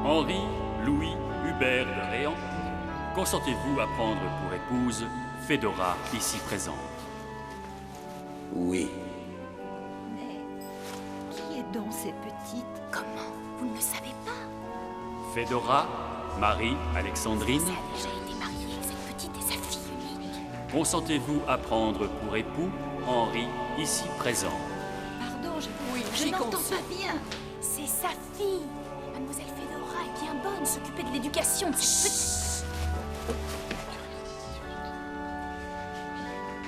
Henri, Louis, Hubert de Réan, consentez-vous à prendre pour épouse Fédora, ici présente? Oui. Mais qui est donc cette petite? Comment? Vous ne le savez pas? Fédora, Marie, Alexandrine, Ça a déjà été marié, cette petite est sa fille unique. consentez-vous à prendre pour époux Henri, ici présent? Pardon, Oui, je j'y n'entends consens. pas bien. C'est sa fille. Mademoiselle Fédora est bien bonne, s'occuper de l'éducation de cette petite.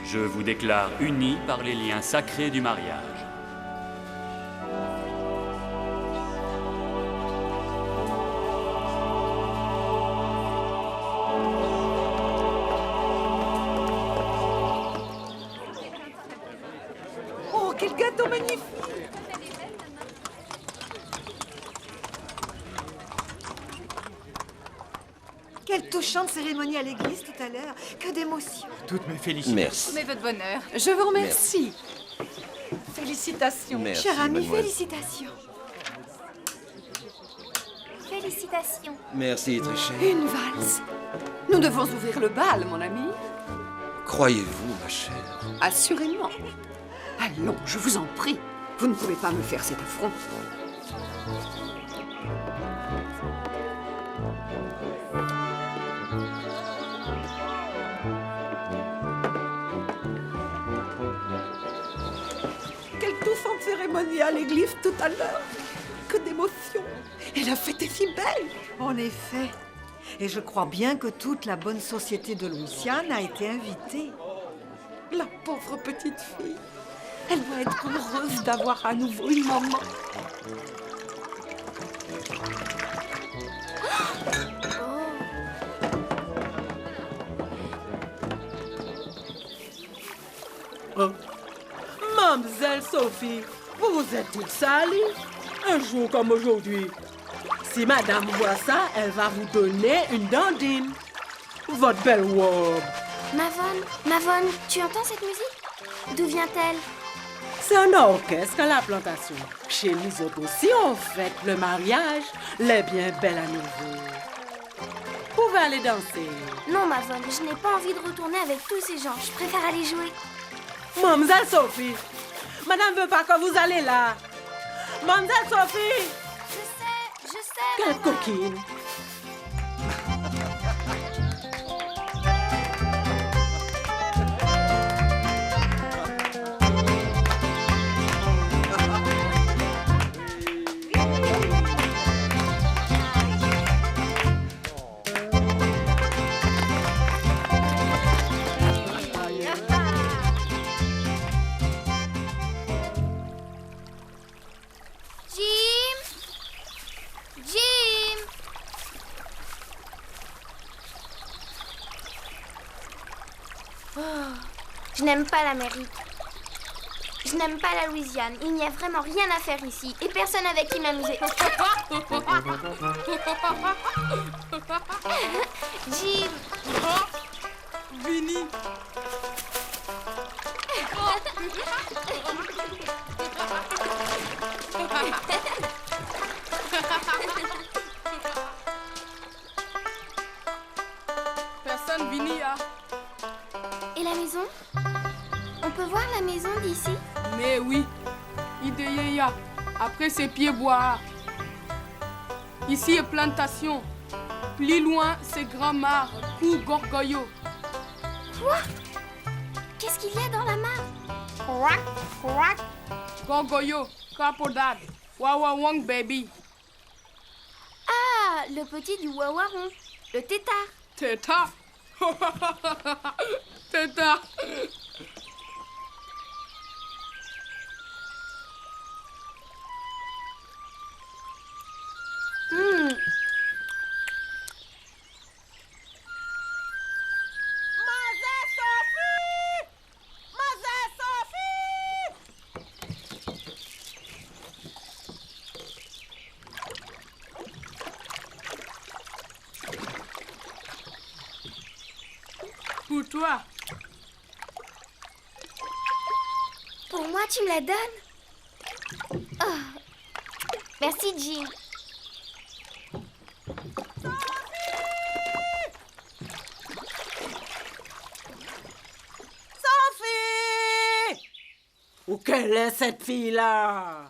Je vous déclare unis par les liens sacrés du mariage. Oh, quel gâteau magnifique! Quelle touchante cérémonie à l'église tout à l'heure. Que d'émotion. Toutes mes félicitations. Merci. Mais votre bonheur. Je vous remercie. Félicitations. Merci, Cher ami, mademoiselle. félicitations. Félicitations. Merci, très cher. Une valse. Nous devons ouvrir le bal, mon ami. Croyez-vous, ma chère? Assurément. Allons, je vous en prie. Vous ne pouvez pas me faire cet affront. Quelle touchante cérémonie à l'église tout à l'heure. Que d'émotion. Et la fête est si belle. En effet. Et je crois bien que toute la bonne société de Louisiane a été invitée. La pauvre petite fille. Elle doit être heureuse d'avoir à nouveau une maman. Mademoiselle Sophie, vous vous êtes toute salie un jour comme aujourd'hui. Si madame voit ça, elle va vous donner une dandine. Votre belle robe. Mavonne, tu entends cette musique? D'où vient-elle? C'est un orchestre à la plantation. Chez nous autres aussi, on fête le mariage, les bien belles à nouveau. Vous pouvez aller danser. Non, Mavonne, je n'ai pas envie de retourner avec tous ces gens. Je préfère aller jouer. Mademoiselle Sophie, madame veut pas que vous allez là. Mademoiselle Sophie, Je sais, quelle Mavonne. coquine. Jim! Oh, je n'aime pas l'Amérique. Je n'aime pas la Louisiane. Il n'y a vraiment rien à faire ici. Et personne avec qui m'amuser. Jim! Vinny. Personne Vinny a. Et la maison? On peut voir la maison d'ici? Mais oui. Ideye ya. Après ses pieds bois. Ici est plantation. Plus loin, c'est Grand Mare ou Gorgoyo. Quoi? Qu'est-ce qu'il y a dans la mare? Quack, quack. Gorgoyo, Capodad, Wawawang baby. Ah, le petit du Wawaron, le tétard. Tétard. Tétard. Pour toi. Pour moi, tu me la donnes? Oh. Merci, Jim. Où quelle est cette fille-là?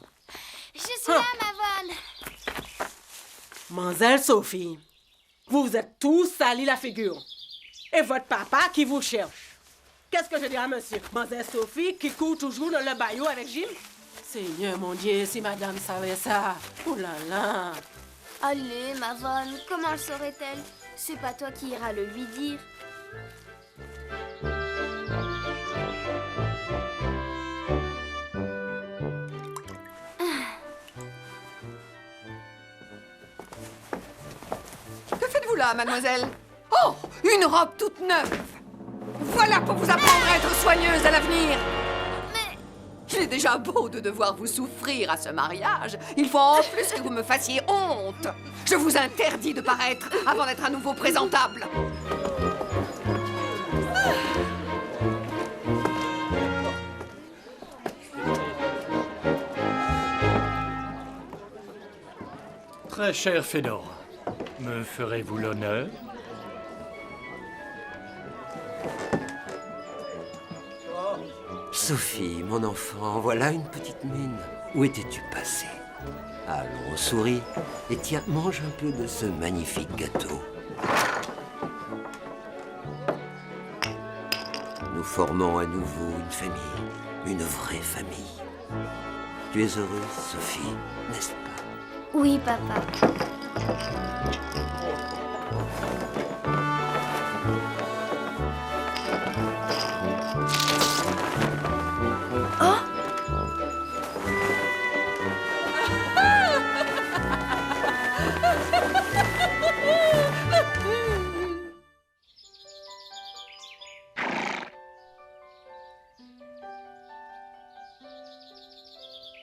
Je suis là, Mavon. Mademoiselle Sophie, vous vous êtes tous sali la figure. Et votre papa qui vous cherche. Qu'est-ce que je dis à monsieur? Mademoiselle Sophie qui court toujours dans le bayou avec Jim? Seigneur mon Dieu, si madame savait ça. Oh là là. Allez, Mavon, comment le saurait-elle? C'est pas toi qui iras le lui dire. Que faites-vous là, mademoiselle? Oh, une robe toute neuve! Voilà pour vous apprendre à être soigneuse à l'avenir! Mais Il est déjà beau de devoir vous souffrir à ce mariage. Il faut en plus que vous me fassiez honte. Je vous interdis de paraître avant d'être à nouveau présentable. Très cher Fedora, me ferez-vous l'honneur? Sophie, mon enfant, voilà une petite mine. Où étais-tu passée? Allons, souris. Et tiens, mange un peu de ce magnifique gâteau. Nous formons à nouveau une famille, une vraie famille. Tu es heureuse, Sophie, n'est-ce pas? oui, papa.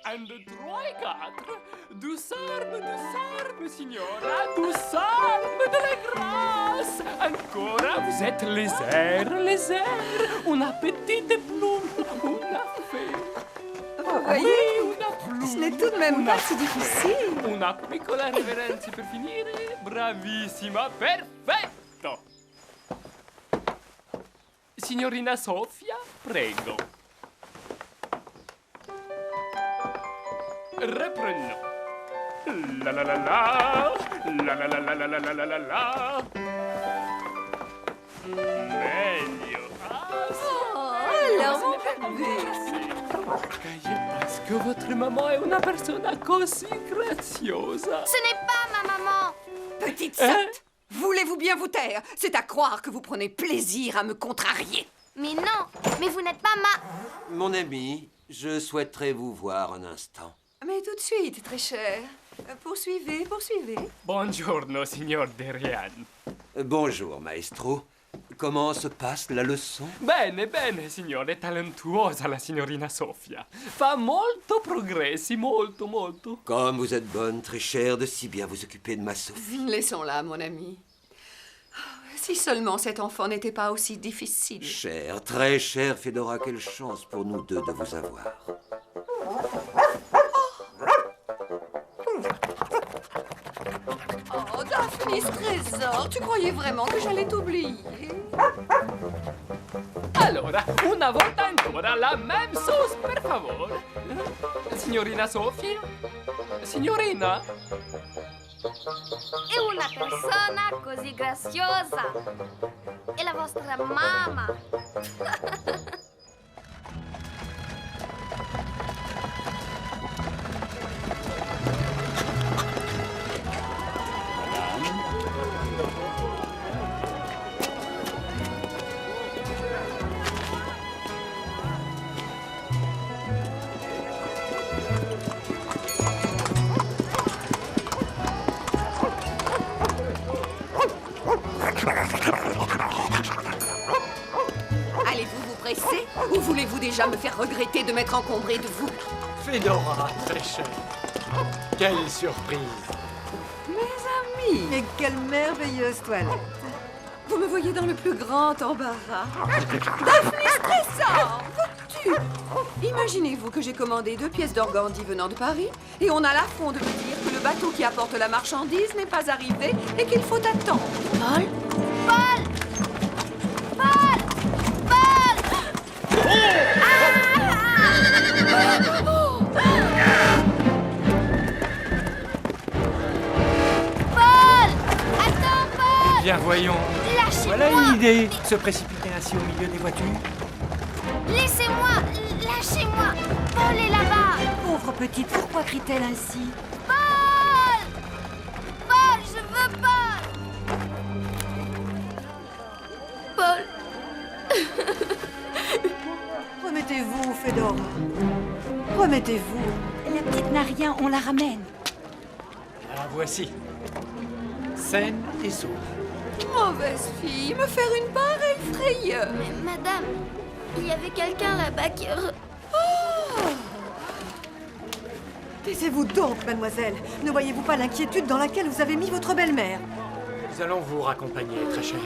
Un, deux, trois et quatre. Douce arme, signora. Douce arme de la grâce. Ancora, vous êtes les airs. Una petite plume, una fée. Vous voyez, Oui, una plume. ce n'est tout de même pas si difficile. Una piccola reverenza per finire. Bravissima, perfetto. Signorina Sofia, prego. Reprenons. La la la la. La la la la la la la la la la. Meglio. Alors, mon bébé. Parce que votre maman est una persona così graziosa. Ce n'est pas ma maman. Petite sotte, voulez-vous bien vous taire? C'est à croire que vous prenez plaisir à me contrarier. Mais non, mais vous n'êtes pas ma... Mon ami, je souhaiterais vous voir un instant. Mais tout de suite, très cher. Poursuivez. Buongiorno, signor Derian. Bonjour, maestro. Comment se passe la leçon? Bene, signore, talentuosa la signorina Sofia. Fa molto progressi, molto. Comme vous êtes bonne, très chère, de si bien vous occuper de ma Sophie. Laissons-la, mon ami. Si seulement cet enfant n'était pas aussi difficile. Chère, très chère Fedora, quelle chance pour nous deux de vous avoir. Oh, Daphnis Trésor, tu croyais vraiment que j'allais t'oublier? Allora, una volta ancora, la même sauce, per favore. Signorina Sofia? Signorina? È una persona così graziosa. È la vostra mamma. Allez-vous vous presser ou voulez-vous déjà me faire regretter de m'être encombré de vous? Fedora, très cher. Quelle surprise. Mes amis, Mais quelle merveilleuse toilette. vous me voyez dans le plus grand embarras. Daphné stressant, vois-tu? Imaginez-vous que j'ai commandé 2 pièces d'organdi venant de Paris et on a l'affront de me dire que le bateau qui apporte la marchandise n'est pas arrivé et qu'il faut attendre. Paul? Paul! Paul! Paul! Paul! Attends, Paul! Bien, voyons. Lâchez-moi! Voilà une idée. Se précipiter ainsi au milieu des voitures. Laissez-moi! Lâchez-moi! Paul est là-bas! Pauvre petite, pourquoi crie-t-elle ainsi? Paul! Paul, je veux Paul! Paul! Remettez-vous, Fedora. Remettez-vous. La petite n'a rien, on la ramène. La voici. Saine et sauve. Mauvaise fille, me faire une pareille frayeur. Mais madame, il y avait quelqu'un là-bas qui... Taisez-vous donc, mademoiselle. Ne voyez-vous pas l'inquiétude dans laquelle vous avez mis votre belle-mère? Nous allons vous raccompagner, très cher.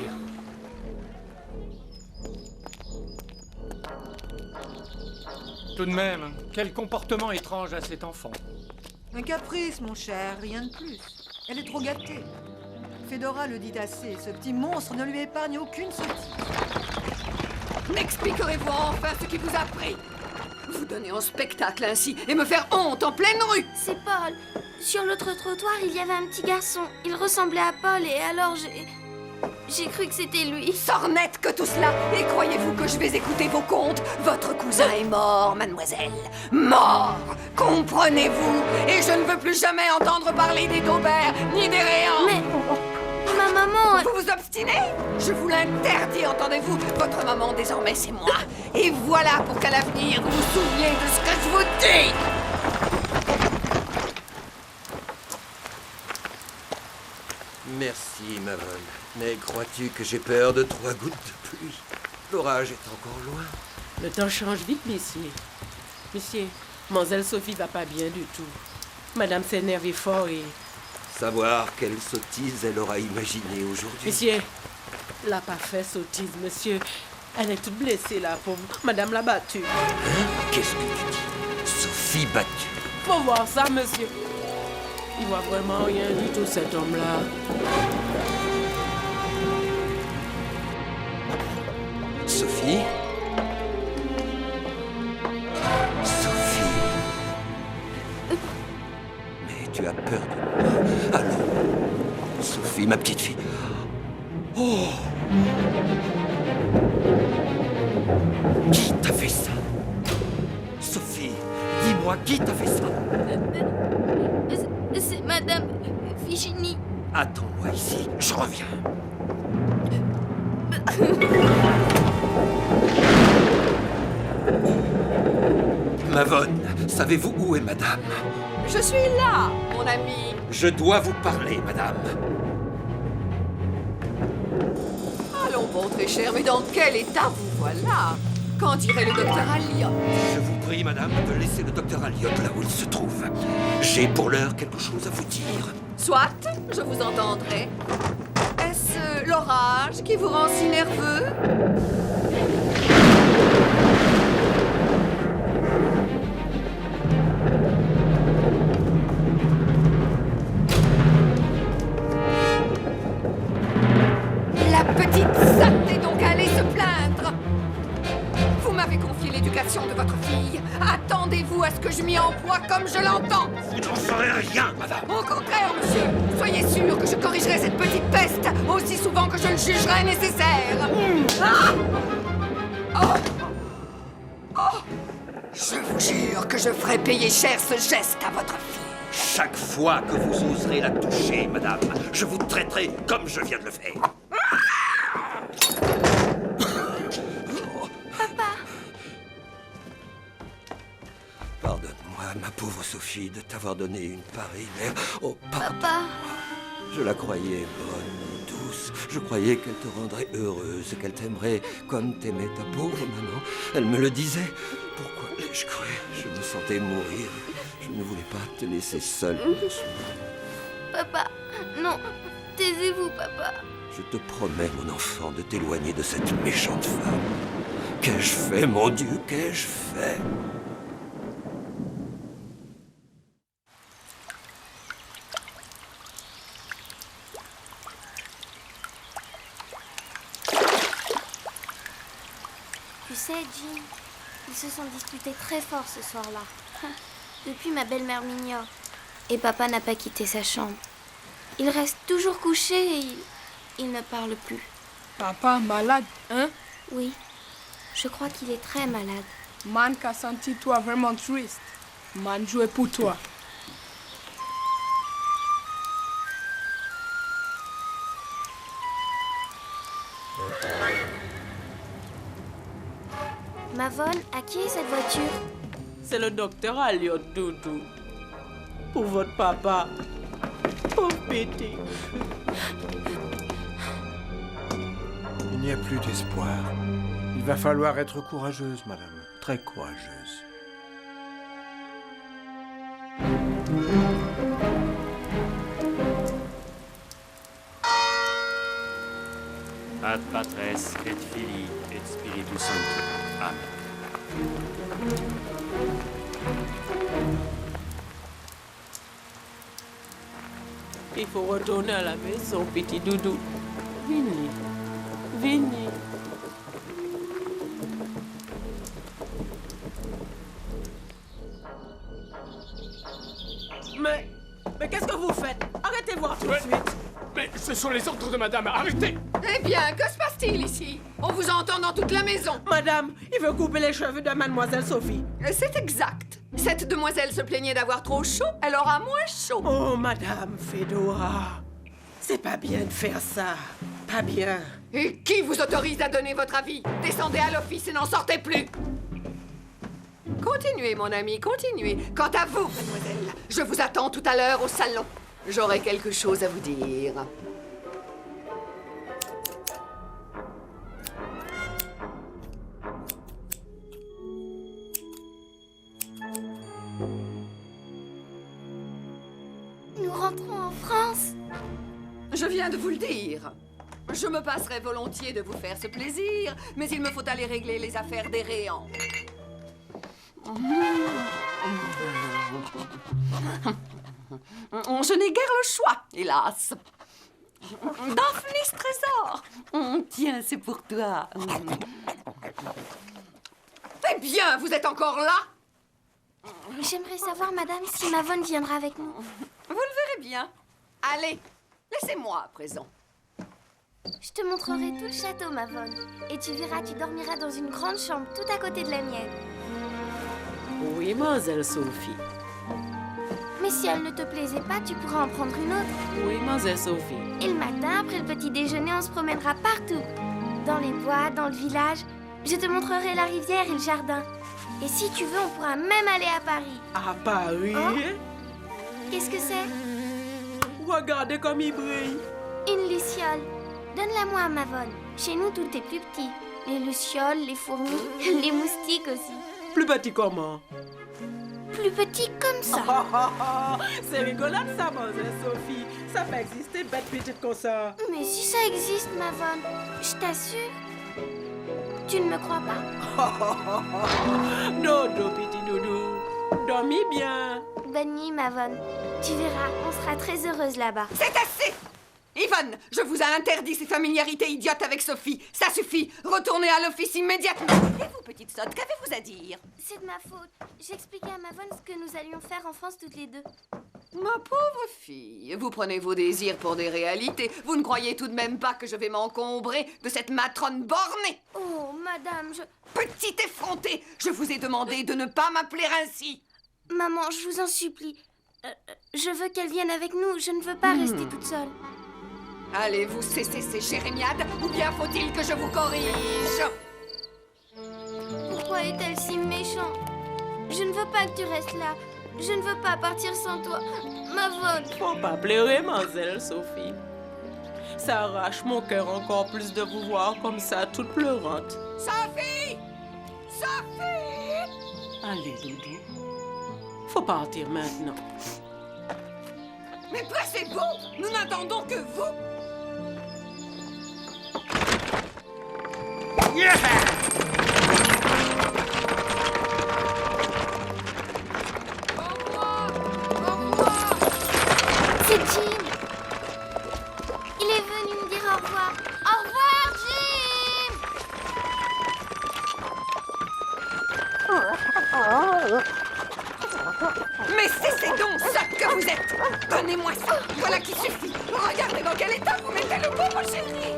Tout de même, quel comportement étrange à cet enfant. Un caprice, mon cher, rien de plus. Elle est trop gâtée. Fedora le dit assez, ce petit monstre ne lui épargne aucune sottise. M'expliquerez-vous enfin ce qui vous a pris? Vous donner en spectacle ainsi et me faire honte en pleine rue? C'est Paul. Sur l'autre trottoir, il y avait un petit garçon. Il ressemblait à Paul et alors j'ai cru que c'était lui. Sornette que tout cela! Et croyez-vous que je vais écouter vos contes? Votre cousin est mort, mademoiselle. Mort! Comprenez-vous? Et je ne veux plus jamais entendre parler des Daubert ni des Réans. Mais ma maman... Vous vous obstinez? Je vous l'interdis, entendez-vous? Votre maman, désormais, c'est moi. Et voilà pour qu'à l'avenir, vous vous souveniez de ce que je vous dis! Merci, ma bonne. Mais crois-tu que j'ai peur de 3 gouttes de pluie? L'orage est encore loin. Le temps change vite, messieurs. Monsieur, mademoiselle Sophie va pas bien du tout. Madame s'énerve fort et... Savoir quelle sottise elle aura imaginée aujourd'hui. Monsieur, l'a pas fait sottise, monsieur. Elle est toute blessée, la pauvre. Madame l'a battue. Hein? Qu'est-ce que tu dis? Sophie battue. Faut voir ça, monsieur. Il voit vraiment rien du tout, cet homme-là. Sophie? Sophie? Mais tu as peur de moi. Allons. Sophie, ma petite fille. Oh! Qui t'a fait ça? Sophie, dis-moi, qui t'a fait ça? C'est Madame Figini. Attends-moi ici, je reviens. Mavonne, savez-vous où est madame? Je suis là, mon ami. Je dois vous parler, madame. Allons bon, très cher, mais dans quel état vous voilà? Qu'en dirait le docteur Alliot? Je vous prie, madame, de laisser le docteur Alliot là où il se trouve. J'ai pour l'heure quelque chose à vous dire. Soit, je vous entendrai. Est-ce l'orage qui vous rend si nerveux? La petite sotte est donc allée se plaindre. Vous m'avez confié l'éducation de votre fille. Attendez-vous à ce que je m'y emploie comme je l'entends. Vous n'en saurez rien, madame. Au contraire, monsieur, soyez sûr que je corrigerai cette petite peste aussi souvent que je le jugerai nécessaire. Ah! Oh! Je vous jure que je ferai payer cher ce geste à votre fille. Chaque fois que vous oserez la toucher, madame, je vous traiterai comme je viens de le faire. Papa, Pardonne-moi, ma pauvre Sophie, de t'avoir donné une pareille mère. Oh, pardon. papa. Je la croyais bonne, douce. Je croyais qu'elle te rendrait heureuse, qu'elle t'aimerait comme t'aimait ta pauvre maman. Elle me le disait. Pourquoi l'ai-je cru? Je me sentais mourir. Je ne voulais pas te laisser seule. Papa, non. Taisez-vous, papa. Je te promets, mon enfant, de t'éloigner de cette méchante femme. Qu'ai-je fait, mon Dieu, qu'ai-je fait? Tu sais, Jim, ils se sont disputés très fort ce soir-là. Depuis, ma belle-mère m'ignore. Et papa n'a pas quitté sa chambre. Il reste toujours couché et il ne parle plus. Papa malade, hein? Oui, je crois qu'il est très malade. Man qu'a senti toi vraiment triste. Man jouait pour toi. Mavon, à qui est cette voiture? C'est le docteur Elliot, Doudou. Pour votre papa. Pauvre petit. Il n'y a plus d'espoir. Il va falloir être courageuse, madame. Très courageuse. Ad Patres et Filii et Spiritus Sancti. Amen. Il faut retourner à la maison, petit Doudou. Venez. Venez. Mais qu'est-ce que vous faites? Arrêtez voir tout de suite. Mais ce sont les ordres de madame, arrêtez! Eh bien, que se passe-t-il ici? On vous entend dans toute la maison. Madame, il veut couper les cheveux de mademoiselle Sophie. C'est exact. Cette demoiselle se plaignait d'avoir trop chaud, elle aura moins chaud. Oh, madame Fedora. C'est pas bien de faire ça. Pas bien. Et qui vous autorise à donner votre avis? Descendez à l'office et n'en sortez plus. Continuez, mon ami, continuez. Quant à vous, mademoiselle, je vous attends tout à l'heure au salon. J'aurai quelque chose à vous dire. Nous rentrons en France. Je viens de vous le dire. Je me passerai volontiers de vous faire ce plaisir, mais il me faut aller régler les affaires des Réans. Je n'ai guère le choix, hélas. Daphnis Trésor. Tiens, c'est pour toi. Eh bien, vous êtes encore là? J'aimerais savoir, madame, si Mavon viendra avec nous. Vous le verrez bien. Allez, laissez-moi à présent. Je te montrerai tout le château, Mavon. Et tu verras, tu dormiras dans une grande chambre tout à côté de la mienne. Oui, mademoiselle Sophie. Mais si elle ne te plaisait pas, tu pourras en prendre une autre. Oui, mademoiselle Sophie. Et le matin, après le petit déjeuner, on se promènera partout. Dans les bois, dans le village. Je te montrerai la rivière et le jardin. Et si tu veux, on pourra même aller à Paris. À Paris? Oh. Qu'est-ce que c'est? Regardez comme il brille. Une luciole. Donne-la-moi à Mavon. Chez nous, tout est plus petit. Les lucioles, les fourmis, les moustiques aussi. Plus petit comment? Plus petit comme ça. C'est rigolade ça, mademoiselle Sophie. Ça peut exister, bête petite comme ça. Mais si ça existe, Mavon, je t'assure. Tu ne me crois pas? Dodo, petit doudou. Dormis bien. Bonne nuit, Mavon. Tu verras, on sera très heureuse là-bas. C'est assez! Yvonne, je vous ai interdit ces familiarités idiotes avec Sophie. Ça suffit. Retournez à l'office immédiatement. Et vous, petite sotte, qu'avez-vous à dire? C'est de ma faute. J'expliquais à Mavon ce que nous allions faire en France toutes les deux. Ma pauvre fille, vous prenez vos désirs pour des réalités. Vous ne croyez tout de même pas que je vais m'encombrer de cette matrone bornée? Oh, madame, Petite effrontée, je vous ai demandé de ne pas m'appeler ainsi. Maman, je vous en supplie. Je veux qu'elle vienne avec nous. Je ne veux pas rester toute seule. Allez-vous cesser ces jérémiades ou bien faut-il que je vous corrige? Pourquoi est-elle si méchante? Je ne veux pas que tu restes là. Je ne veux pas partir sans toi. Mavon. Faut pas pleurer, mademoiselle Sophie. Ça arrache mon cœur encore plus de vous voir comme ça, toute pleurante. Sophie! Sophie! Allez, Doudou. Faut partir maintenant. Mais pressez-vous! Nous n'attendons que vous! C'est Jim. Il est venu me dire au revoir. Au revoir, Jim. Mais cessez donc, sotte que vous êtes! Donnez-moi ça! Voilà qui suffit! Regardez dans quel état vous mettez le pauvre chéri!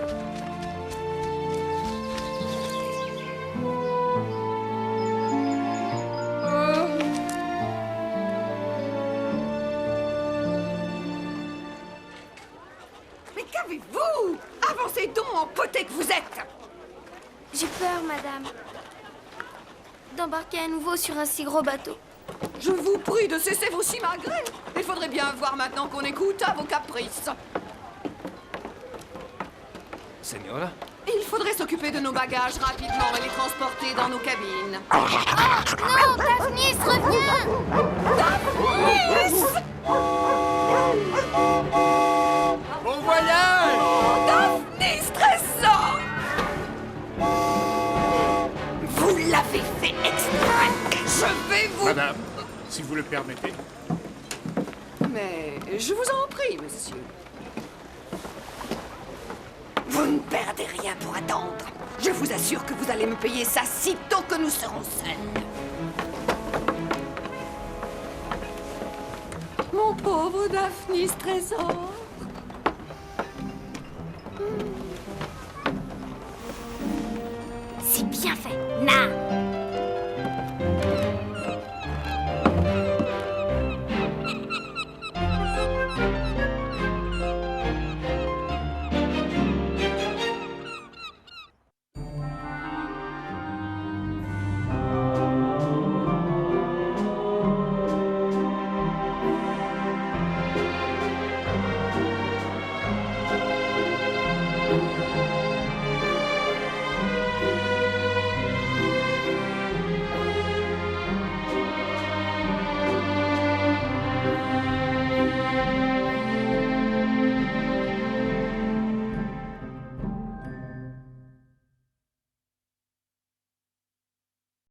Mais qu'avez-vous? Avancez donc, empoté que vous êtes! J'ai peur, madame, d'embarquer à nouveau sur un si gros bateau. Je vous prie de cesser vos simagrées. Il faudrait bien voir maintenant qu'on écoute à vos caprices. Señora? Il faudrait s'occuper de nos bagages rapidement et les transporter dans nos cabines. Non, Daphnis, reviens! Daphnis! Bon voyage! Daphnis, trésor! Vous l'avez fait exprès. Je vais vous... Madame, si vous le permettez. Mais je vous en prie, monsieur. Vous ne perdez rien pour attendre. Je vous assure que vous allez me payer ça sitôt que nous serons seuls. Mon pauvre Daphnis trésor. C'est bien fait. Na!